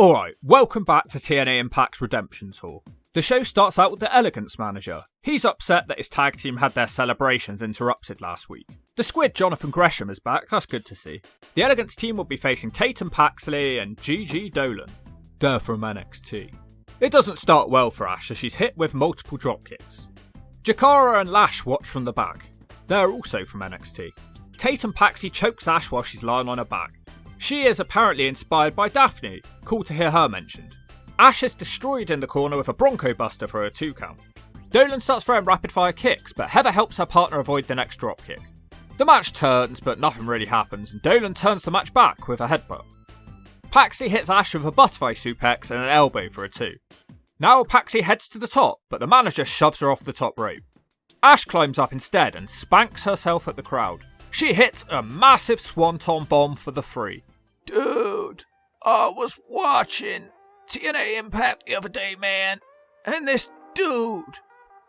Alright, welcome back to TNA Impact's Redemption Tour. The show starts out with the Elegance manager. He's upset that his tag team had their celebrations interrupted last week. The squid Jonathan Gresham is back, that's good to see. The Elegance team will be facing Tatum Paxley and Gigi Dolan. They're from NXT. It doesn't start well for Ash as she's hit with multiple dropkicks. Jakara and Lash watch from the back. They're also from NXT. Tatum Paxley chokes Ash while she's lying on her back. She is apparently inspired by Daphne, cool to hear her mentioned. Ash is destroyed in the corner with a Bronco Buster for a 2 count. Dolan starts throwing rapid fire kicks, but Heather helps her partner avoid the next dropkick. The match turns, but nothing really happens, and Dolan turns the match back with a headbutt. Paxley hits Ash with a butterfly suplex and an elbow for a 2. Now Paxley heads to the top, but the manager shoves her off the top rope. Ash climbs up instead and spanks herself at the crowd. She hits a massive swanton bomb for the 3. Dude, I was watching TNA Impact the other day, man, and this dude,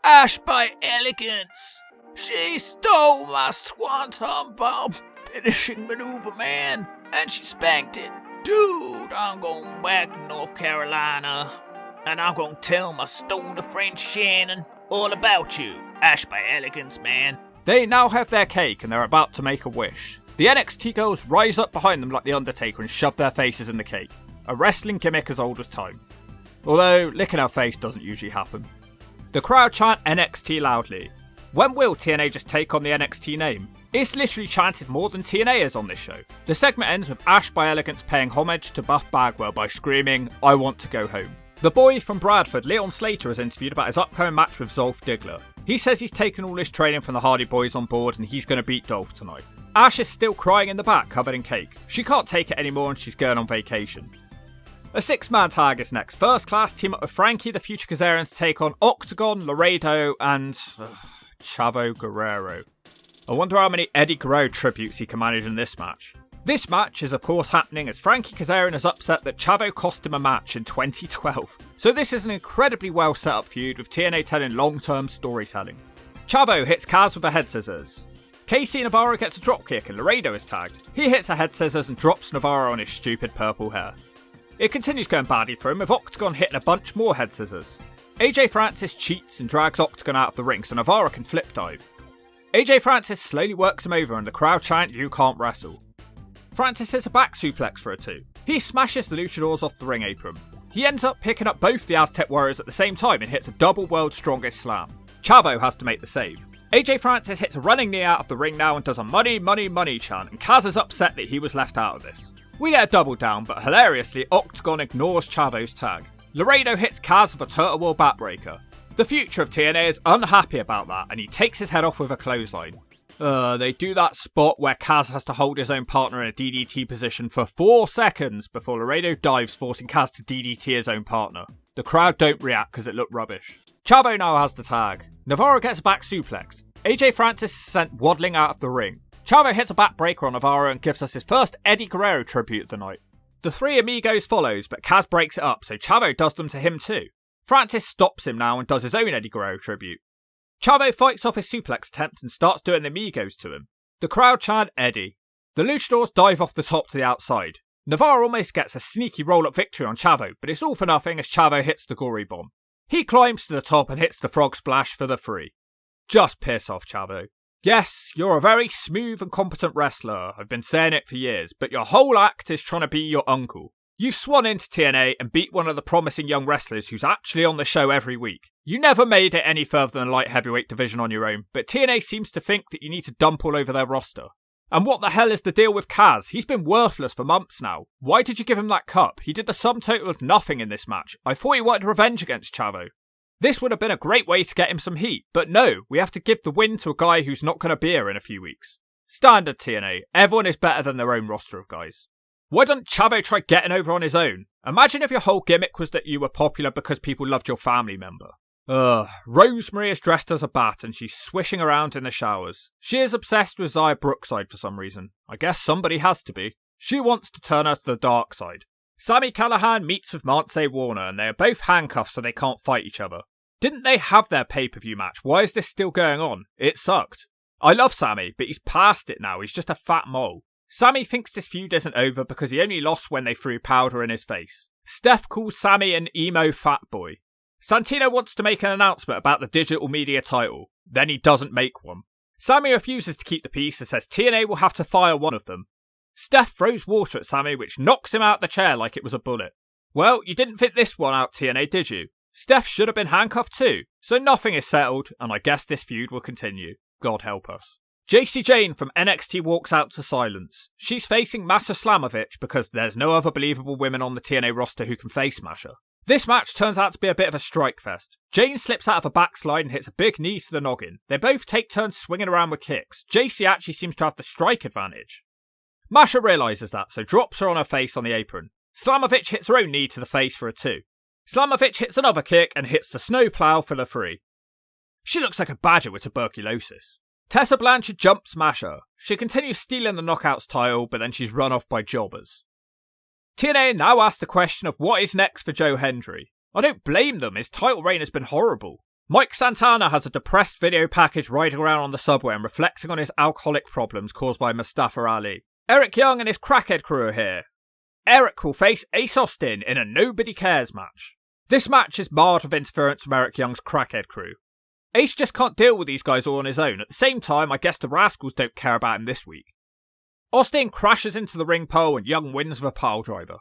Ash by Elegance, she stole my swanton bomb finishing maneuver, man, and she spanked it. Dude, I'm going back to North Carolina, and I'm going to tell my stoner friend Shannon all about you, Ash by Elegance, man. They now have their cake and they're about to make a wish. The NXT girls rise up behind them like the Undertaker and shove their faces in the cake. A wrestling gimmick as old as time. Although, licking our face doesn't usually happen. The crowd chant NXT loudly. When will TNA just take on the NXT name? It's literally chanted more than TNA is on this show. The segment ends with Ash by Elegance paying homage to Buff Bagwell by screaming, "I want to go home." The boy from Bradford, Leon Slater, is interviewed about his upcoming match with Zolf Diggler. He says he's taken all his training from the Hardy Boys on board and he's going to beat Dolph tonight. Ash is still crying in the back, covered in cake. She can't take it anymore and she's going on vacation. A 6-man tag is next. First Class team up with Frankie, the Future Kazarian, to take on Octagon, Laredo, and Chavo Guerrero. I wonder how many Eddie Guerrero tributes he can manage in this match. This match is of course happening as Frankie Kazarian is upset that Chavo cost him a match in 2012. So this is an incredibly well set up feud with TNA telling long-term storytelling. Chavo hits Kaz with a head scissors. Casey Navarro gets a dropkick and Laredo is tagged. He hits a head scissors and drops Navarro on his stupid purple hair. It continues going badly for him with Octagon hitting a bunch more head scissors. AJ Francis cheats and drags Octagon out of the ring so Navarro can flip dive. AJ Francis slowly works him over and the crowd chant "You can't wrestle." Francis hits a back suplex for a 2. He smashes the Luchadors off the ring apron. He ends up picking up both the Aztec Warriors at the same time and hits a double World's Strongest Slam. Chavo has to make the save. AJ Francis hits a running knee out of the ring now and does a money, money, money chant, and Kaz is upset that he was left out of this. We get a double down, but hilariously, Octagon ignores Chavo's tag. Laredo hits Kaz with a Turtle Wheel backbreaker. The Future of TNA is unhappy about that, and he takes his head off with a clothesline. They do that spot where Kaz has to hold his own partner in a DDT position for 4 seconds before Laredo dives, forcing Kaz to DDT his own partner. The crowd don't react because it looked rubbish. Chavo now has the tag. Navarro gets a back suplex. AJ Francis is sent waddling out of the ring. Chavo hits a backbreaker on Navarro and gives us his first Eddie Guerrero tribute of the night. The 3 amigos follows, but Kaz breaks it up, so Chavo does them to him too. Francis stops him now and does his own Eddie Guerrero tribute. Chavo fights off his suplex attempt and starts doing the amigos to him. The crowd chant Eddie. The Luchadors dive off the top to the outside. Navarro almost gets a sneaky roll-up victory on Chavo, but it's all for nothing as Chavo hits the gory bomb. He climbs to the top and hits the frog splash for the 3. Just piss off, Chavo. Yes, you're a very smooth and competent wrestler, I've been saying it for years, but your whole act is trying to be your uncle. You swan into TNA and beat one of the promising young wrestlers who's actually on the show every week. You never made it any further than light heavyweight division on your own, but TNA seems to think that you need to dump all over their roster. And what the hell is the deal with Kaz? He's been worthless for months now. Why did you give him that cup? He did the sum total of nothing in this match. I thought he wanted revenge against Chavo. This would have been a great way to get him some heat, but no, we have to give the win to a guy who's not going to be here in a few weeks. Standard TNA, everyone is better than their own roster of guys. Why don't Chavo try getting over on his own? Imagine if your whole gimmick was that you were popular because people loved your family member. Rosemary is dressed as a bat and she's swishing around in the showers. She is obsessed with Zaya Brookside for some reason. I guess somebody has to be. She wants to turn her to the dark side. Sami Callihan meets with Mance Warner and they are both handcuffed so they can't fight each other. Didn't they have their pay-per-view match? Why is this still going on? It sucked. I love Sami, but he's past it now. He's just a fat mole. Sami thinks this feud isn't over because he only lost when they threw powder in his face. Steph calls Sammy an emo fat boy. Santino wants to make an announcement about the digital media title, then he doesn't make one. Sammy refuses to keep the peace and says TNA will have to fire one of them. Steph throws water at Sammy, which knocks him out the chair like it was a bullet. Well, you didn't fit this one out, TNA, did you? Steph should have been handcuffed too, so nothing is settled, and I guess this feud will continue. God help us. Jacey Jane from NXT walks out to silence. She's facing Masha Slamovich because there's no other believable women on the TNA roster who can face Masha. This match turns out to be a bit of a strike fest. Jane slips out of a backslide and hits a big knee to the noggin. They both take turns swinging around with kicks. Jacey actually seems to have the strike advantage. Masha realises that, so drops her on her face on the apron. Slamovich hits her own knee to the face for a 2. Slamovich hits another kick and hits the snowplow for the 3. She looks like a badger with tuberculosis. Tessa Blanchard jumps Masha. She continues stealing the Knockouts title, but then she's run off by jobbers. TNA now asks the question of what is next for Joe Hendry. I don't blame them, his title reign has been horrible. Mike Santana has a depressed video package riding around on the subway and reflecting on his alcoholic problems caused by Mustafa Ali. Eric Young and his crackhead crew are here. Eric will face Ace Austin in a Nobody Cares match. This match is marred with interference from Eric Young's crackhead crew. Ace just can't deal with these guys all on his own. At the same time, I guess the Rascals don't care about him this week. Austin crashes into the ring pole and Young wins with a pile driver.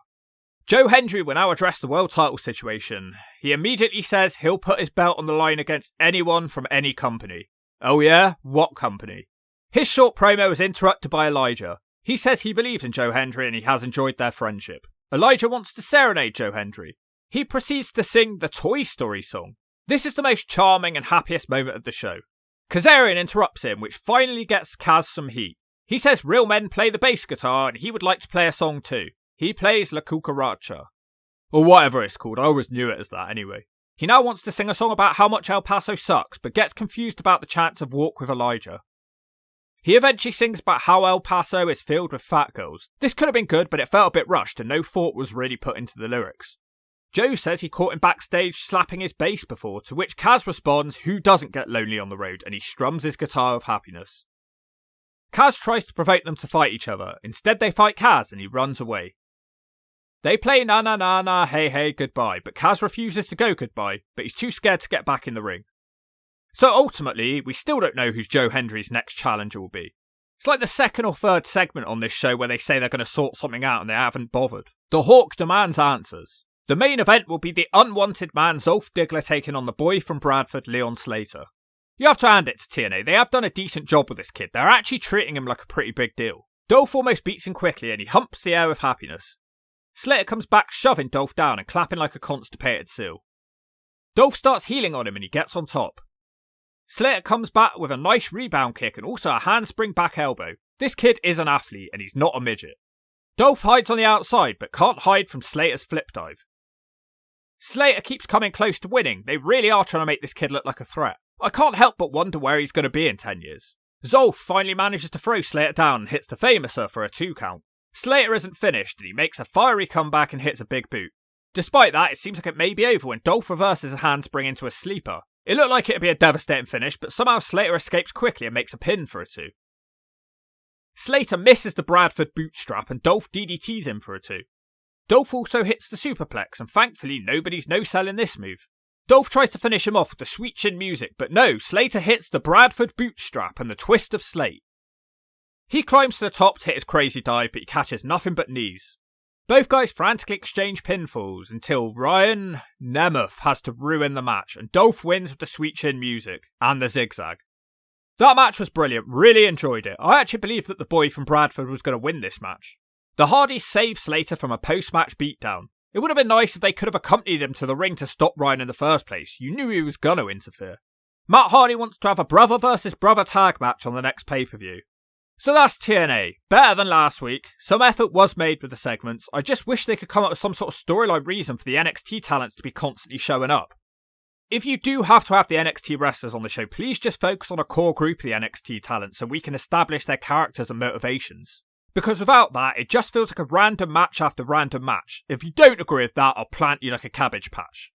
Joe Hendry will now address the world title situation. He immediately says he'll put his belt on the line against anyone from any company. Oh yeah? What company? His short promo is interrupted by Elijah. He says he believes in Joe Hendry and he has enjoyed their friendship. Elijah wants to serenade Joe Hendry. He proceeds to sing the Toy Story song. This is the most charming and happiest moment of the show. Kazarian interrupts him, which finally gets Kaz some heat. He says real men play the bass guitar and he would like to play a song too. He plays La Cucaracha. Or whatever it's called, I always knew it as that anyway. He now wants to sing a song about how much El Paso sucks, but gets confused about the chants of Walk with Elijah. He eventually sings about how El Paso is filled with fat girls. This could have been good, but it felt a bit rushed and no thought was really put into the lyrics. Joe says he caught him backstage slapping his bass before, to which Kaz responds, who doesn't get lonely on the road, and he strums his guitar of happiness. Kaz tries to provoke them to fight each other. Instead they fight Kaz and he runs away. They play na na na na hey hey goodbye, but Kaz refuses to go goodbye, but he's too scared to get back in the ring. So ultimately, we still don't know who Joe Hendry's next challenger will be. It's like the second or third segment on this show where they say they're going to sort something out and they haven't bothered. The Hawk demands answers. The main event will be the unwanted man Zolf Diggler taking on the boy from Bradford, Leon Slater. You have to hand it to TNA, they have done a decent job with this kid. They're actually treating him like a pretty big deal. Dolph almost beats him quickly and he humps the air with happiness. Slater comes back shoving Dolph down and clapping like a constipated seal. Dolph starts healing on him and he gets on top. Slater comes back with a nice rebound kick and also a handspring back elbow. This kid is an athlete and he's not a midget. Dolph hides on the outside but can't hide from Slater's flip dive. Slater keeps coming close to winning. They really are trying to make this kid look like a threat. I can't help but wonder where he's going to be in 10 years. Zolf finally manages to throw Slater down and hits the Famouser for a 2 count. Slater isn't finished and he makes a fiery comeback and hits a big boot. Despite that, it seems like it may be over when Dolph reverses a handspring into a sleeper. It looked like it would be a devastating finish, but somehow Slater escapes quickly and makes a pin for a 2. Slater misses the Bradford bootstrap and Dolph DDTs him for a 2. Dolph also hits the superplex and thankfully nobody's no-selling this move. Dolph tries to finish him off with the sweet chin music, but no, Slater hits the Bradford bootstrap and the twist of Slate. He climbs to the top to hit his crazy dive, but he catches nothing but knees. Both guys frantically exchange pinfalls until Ryan Nemeth has to ruin the match, and Dolph wins with the sweet chin music and the zigzag. That match was brilliant, really enjoyed it. I actually believed that the boy from Bradford was going to win this match. The Hardys saved Slater from a post-match beatdown. It would have been nice if they could have accompanied him to the ring to stop Ryan in the first place. You knew he was going to interfere. Matt Hardy wants to have a brother versus brother tag match on the next pay-per-view. So that's TNA. Better than last week. Some effort was made with the segments. I just wish they could come up with some sort of storyline reason for the NXT talents to be constantly showing up. If you do have to have the NXT wrestlers on the show, please just focus on a core group of the NXT talent so we can establish their characters and motivations. Because without that, it just feels like a random match after random match. If you don't agree with that, I'll plant you like a cabbage patch.